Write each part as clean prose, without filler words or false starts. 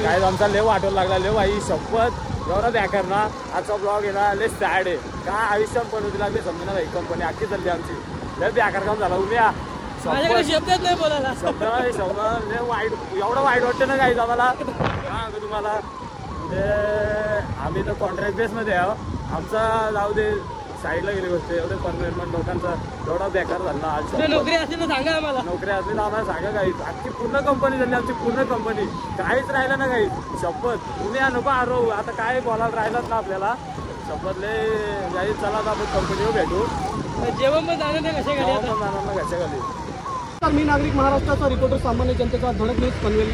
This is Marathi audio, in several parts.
काय आमचा लेव आठवला लागला. लेव आई शपथ एवढा बेकार ना. आजचा ब्लॉग आहे ना लय सॅड आहे. काय आयुष्यात पण होती लागली समजा नाही. कंपनी आखी चालली आमची. लय बेकार काम झाला. उद्या शब्दात नाही बोलायला. शब्द लय वाईट. एवढं वाईट वाटतं ना काही आम्हाला. काय तुम्हाला आम्ही तर कॉन्ट्रॅक्ट बेसमध्ये आहो. आमचा जाऊ दे साईडला गेली गोष्ट. एवढे परमनंट लोकांचा एवढा बेकार झाला. आज नोकरी असली तर सांगा आम्हाला. नोकरी असली तर आम्हाला सांगा काही. आजची पूर्ण कंपनी झाली आमची. पूर्ण कंपनी काहीच राहिलं ना काही. शपथ तुम्ही नको आरो. आता काय बोलायला राहिलात ना आपल्याला. शपथ लय काही. चला आता आपण कंपनीवर भेटू. जेवण पण जाणार नाही कशा जेवण पण जाणार ना कशा खाली. मी नागरिक महाराष्ट्राचा रिपोर्टर सामान्य जनतेचा धडक न्यूज पनवेल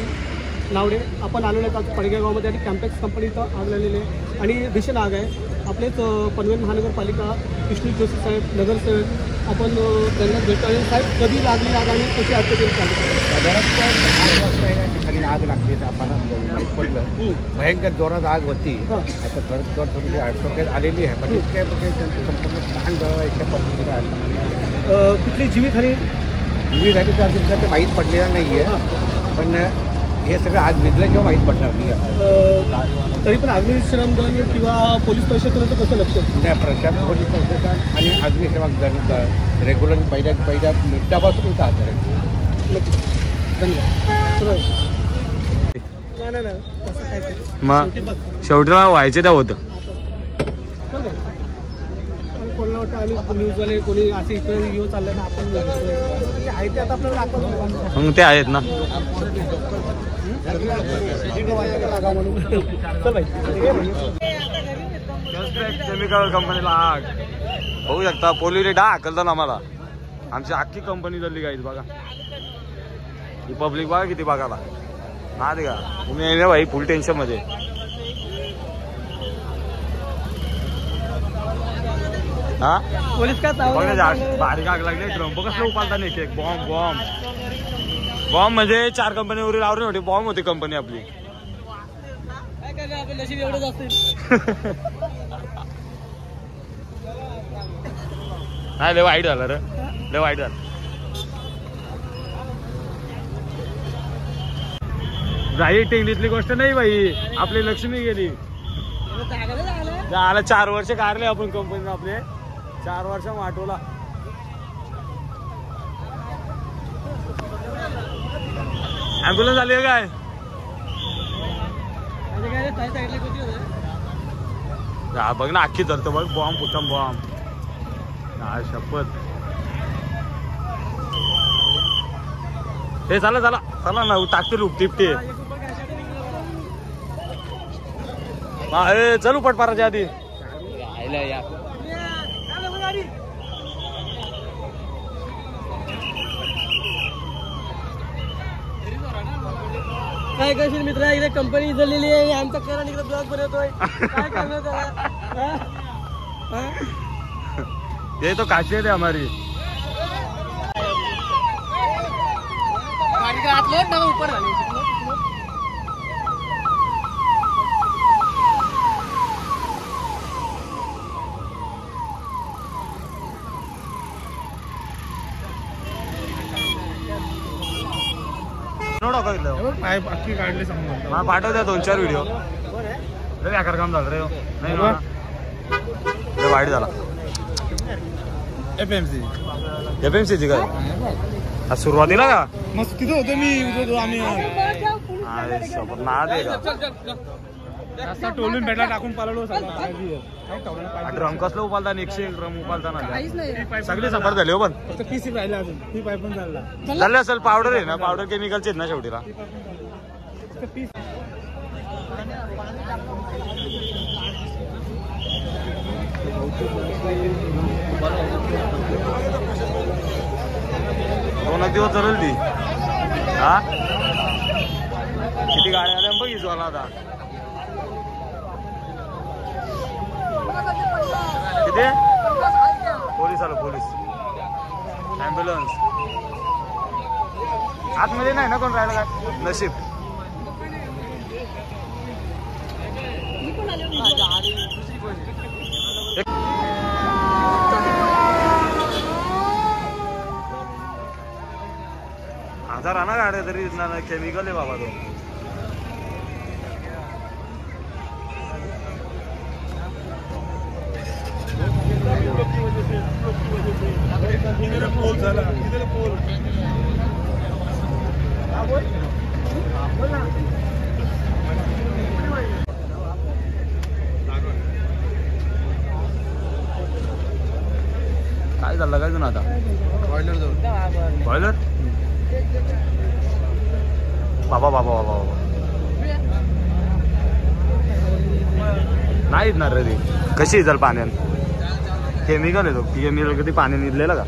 नावडे. आपण आलेलो आहेत आज पडगे गावामध्ये आणि कॅम्पॅक्स कंपनीचं आग लागलेले आणि भीषण आग आहे. आपलेच पनवेल महानगरपालिका विष्णू जोशी साहेब नगरसेवक आपण त्यांना भेटतो. आणि साहेब कधी लागली आग आणि कशी अत्याचार चालू. ठिकाणी आग लागते आपण माहीत पडलं. भयंकर जोरात आग होती. आता थोडी आटोक्यात आलेली आहे. पण इतक्या संपूर्ण लहान इतक्या पद्धतीने आग. कुठली जीवितहानी झाली तर अजून ते माहीत पडलेलं नाही आहे. पण हे सगळं आज निघलं किंवा माहीत पडणार नाही. तरी पण अग्निशमन दल किंवा पोलीस प्रशासनाचं कसं लक्ष. नाही प्रशासन पोलीस प्रशासन आणि अग्निशमन दल रेग्युलर पहिल्या मिनिटापासून होता आता. मग शेवटी व्हायचे त्या होतं. कोणाला वाटतं आम्ही न्यूजवाले कोणी असे इकडे व्हिडिओ चालले ना आपण आहे ते आता आपल्याला दाखवतो. मग ते आहेत ना. केमिकल कंपनीला आग होऊ शकता. पोलिस ढाकलतात आम्हाला. आमची अख्खी कंपनी झाली काही. बघा ही पब्लिक बघा किती बघायला ना. दे का तुम्ही येणे भाई फुल टेन्शन मध्ये. हा पोलीस का बारीक आग लागली. ड्रम कसलं उपालता नाही. एक बॉम्ब बॉम्ब बॉम्ब म्हणजे 4 कंपनीवर आवरून होते. बॉम्ब होती कंपनी आपली. एवढंच असतील. नाही लय वाईट झालं रे. लय वाईट झालं. जाई टेंगलीतली गोष्ट नाही बाई. आपली लक्ष्मी गेली. झालं 4 वर्ष काढले आपण कंपनीनं. आपले 4 वर्ष माटवला. ॲम्ब्युलन्स आली आहे काय. हा बघ ना अख्खी धरतो बघ. बॉम्ब पुटम बॉम्ब. हा शपथ. हे चला चला चला ना. टाकतील उपटिपटे. चलू पटपाराच्या आधी. काय करशील मित्र. इकडे कंपनी झालेली आहे. आमचा करण इकडे ब्लॉग बनवतोय. काय करणार त्याला. ये तो खासियत है हमारी. गाड़ी का हाथ लोड ना ऊपर डाले. बाकी काढले सांगून पाठव द्या 2-4 व्हिडिओ. बेकार काम झालं रे. नाही वाईट झाला. एफएमसी ची काय सुरुवातीला का मस्त तिथं होतो मी. आम्ही ना दे का टोलून भेटला टाकून पळालो. ड्रम कसलं उपालता. 101 ड्रम उपालता ना. सगळे सफर झाले हो. पण पीसी राहिला अजून. ही पाईप पण झाले असेल. पावडर आहे ना. पावडर केमिकलचे ना शेवटीला. दोन दिवस चालेल ती. हा किती गाड्या आल्या बघ मला आता. किती पोलीस आलो. पोलीस ॲम्ब्युलन्स आतमध्ये नाही ना कोण राहिलं काय. नशीब. हजार आणा गाड्या तरी केमिकल आहे बाबा तो. काय झालं काय ना आता बॉयलर बाबा बाबा बाबा बाबा नाही ना रे कशी चल पाण्यात केमिकल येतो केमिकल कधी पाणी निघलेलं का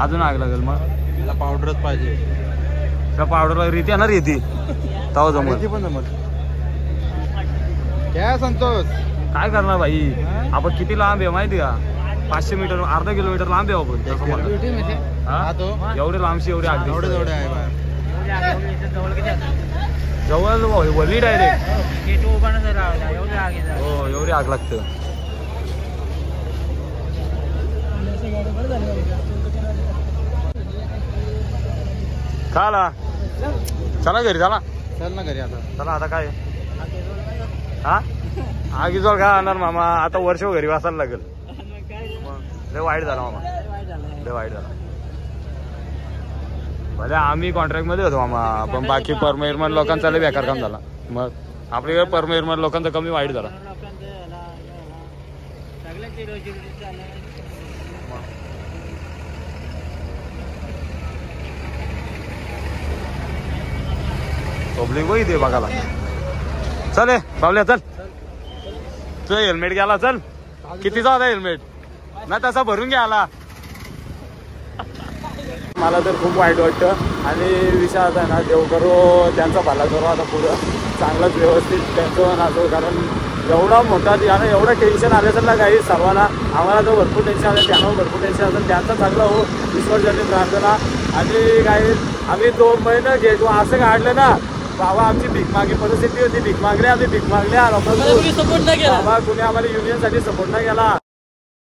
अजून आग लागेल मग पावडरच पाहिजे त्या पावडरला रीती येणार येते तवा जमत पण जमत काय संतोष काय करणार भाई आपण किती लांब आहे माहिती का 500 मीटर अर्धा किलोमीटर लांब आहे आपण एवढे लांबशी एवढे आग एवढे आहे जवळ वली डायरेक्ट हो एवढी आग लागतं चला चला घरी चला चल ना घरी आता चला आता काय हा आगीजवळ काय आणणार मामा आता वर्ष घरी वाचायला लागेल लय वाईट झाला मामा लय वाईट झाला भले आम्ही कॉन्ट्रॅक्ट मध्ये होतो मामा पण बाकी परमेरमन लोकांचा लय बेकार काम झाला मग आपल्याकडे परमेरमन लोकांचा कमी वाईट झाला पब्लिक बघ इथे बघायला चल बाबल्या चल तू हेल्मेट घ्यायला चल कितीचा होता हेल्मेट ना तसा भरून घ्या आला मला तर खूप वाईट वाटतं आणि विषय आता ना देव करो त्यांचा भला करो आता पुढं चांगलंच व्यवस्थित त्यांचं नाचो कारण एवढा मोठा आणि एवढं टेन्शन आलं ना काही सर्वांना आम्हाला तर भरपूर टेन्शन आलं त्यांना भरपूर टेन्शन आलं त्यांचं चांगलं हो विसर्जन प्रार्थना आणि काही आम्ही 2 महिने घेतो असं काढलं ना बाबा आमची भीक मागी परिस्थिती होती भीक मागली आम्ही भीक मागल्या बाबा कुणी आम्हाला युनियनसाठी सपोर्ट नाही केला